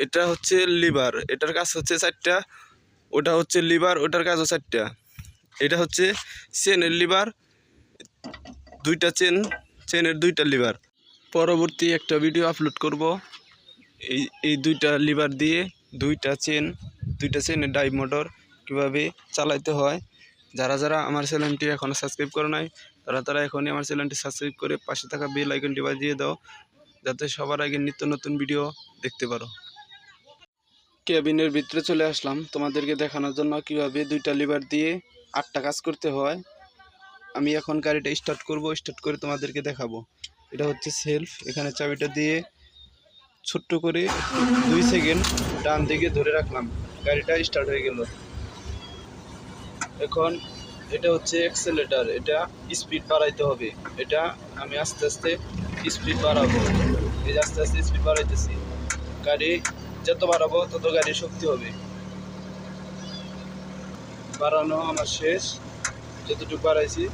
এটা হচ্ছে লিভার, এটার কাজ হচ্ছে 4টা। ওটা হচ্ছে লিভার, ওটার কাজও 4টা। এটা হচ্ছে চেনের লিভার, 2টা চেনের 2টা লিভার। পরবর্তী একটা ভিডিও আপলোড করব এই 2টা লিভার দিয়ে 2টা চেনের ড্রাইভ মোটর কীভাবে চালাইতে হয়। যারা যারা আমার চ্যানেলটি এখনও সাবস্ক্রাইব করে নাই তারা এখনই আমার চ্যানেলটি সাবস্ক্রাইব করে পাশে থাকা বেল আইকনটি বাজিয়ে দাও, যাতে সবার আগে নিত্য নতুন ভিডিও দেখতে পারো। কেবিনের ভিতরে চলে আসলাম তোমাদেরকে দেখানোর জন্য কিভাবে 2টা লিভার দিয়ে 8টা কাজ করতে হয়। আমি এখন গাড়িটা স্টার্ট করে তোমাদেরকে দেখাবো। এটা হচ্ছে সেলফ, এখানে চাবিটা দিয়ে ছোট্ট করে 2 সেকেন্ড ডান দিকে ধরে রাখলাম, গাড়িটা স্টার্ট হয়ে গেল। এখন এটা হচ্ছে অ্যাক্সেলেরেটর, এটা স্পিড বাড়াইতে হবে। এটা আমি আস্তে আস্তে স্পিড বাড়াবো, এই আস্তে আস্তে স্পিড বাড়াইতেছি। গাড়ি যত বাড়াবো তত গাড়ির শক্তি হবে। বাড়ানো আমার শেষ, যতটুকু বাড়াইছি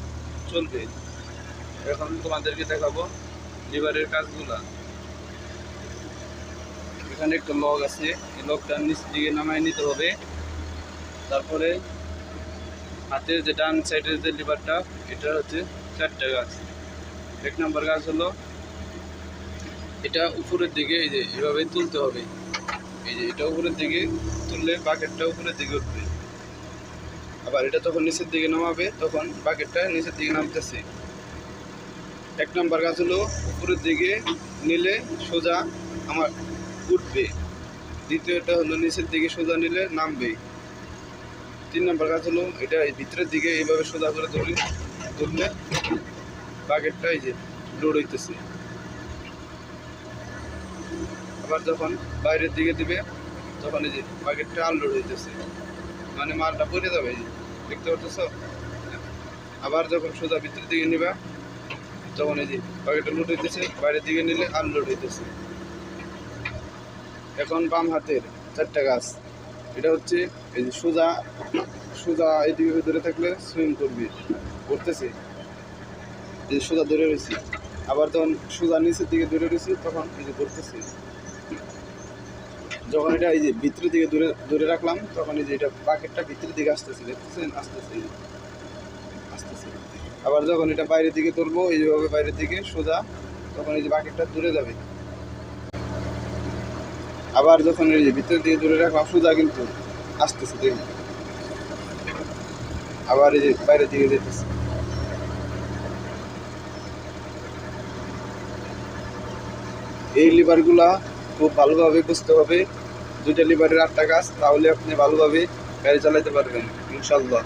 চলবে। এখন তোমাদেরকে দেখাবো লিভারের কাজগুলা। এখানে একটা লক আছে, এই লকটা নিচ দিকে নামায় নিতে হবে। তারপরে হাতের যে ডান সাইডের যে লিভারটা, এটা হচ্ছে 4টা গাছ। 1 নম্বর গাছ হলো এটা উপরের দিকে, এই যে এভাবে তুলতে হবে। এই যে এটা উপরের দিকে তুললে বাকেটটা উপরের দিকে উঠবে। আবার এটা যখন নিচের দিকে নামাবে তখন বাকেটটা নিচের দিকে নামতেছে। 1 নম্বর গাছ হলো উপরের দিকে নিলে সোজা আমার উঠবে। দ্বিতীয়টা হলো নিচের দিকে সোজা নিলে নামবে। 3 নম্বর গাছ হলো এটা ভিতরের দিকে এইভাবে সোজা করে তুললে বাকেটটা এই যে লোড হইতেছে। আবার যখন বাইরের দিকে দিবে তখন এই যে বাকেটটা আনলোড হইতেছে, মানে মালটা পড়ে যাবে। এই যে দেখতে পাচ্ছ। আবার যখন সোজা ভিতরের দিকে নিবা তখন এই যে বাকেটটা লোড হইতেছে, বাইরের দিকে নিলে আনলোড হইতেছে। এখন বাম হাতের 4টা গাছ, এটা হচ্ছে এই যে সোজা এইদিকে ধরে থাকলে সুইং করতেছে, এই সোজা ধরে রয়েছি। আবার যখন সোজা নিচের দিকে ধরে রয়েছি তখন এই যে করতেছে। যখন এটা এই যে ভিতরের দিকে ধরে রাখলাম তখন এই যে এটা বাকেটটা ভিতরের দিকে আসতেছে, দেখতেছেন আসতেছে। আবার যখন এটা বাইরের দিকে তুলবো এইভাবে বাইরের দিকে সোজা, তখন এই যে বাকেটটা দূরে যাবে। আবার যখন এই যে ভিতরের দিকে দূরে রাখলাম সোজা, কিন্তু আসতেছে দেখুন। আবার এই যে বাইরের দিকে যেতেছে। এই লিভারগুলা খুব ভালোভাবে বুঝতে হবে। 2টা লিভারের 8টা কাজ, তাহলে আপনি ভালোভাবে গাড়ি চালাতে পারবেন ইনশাআল্লাহ।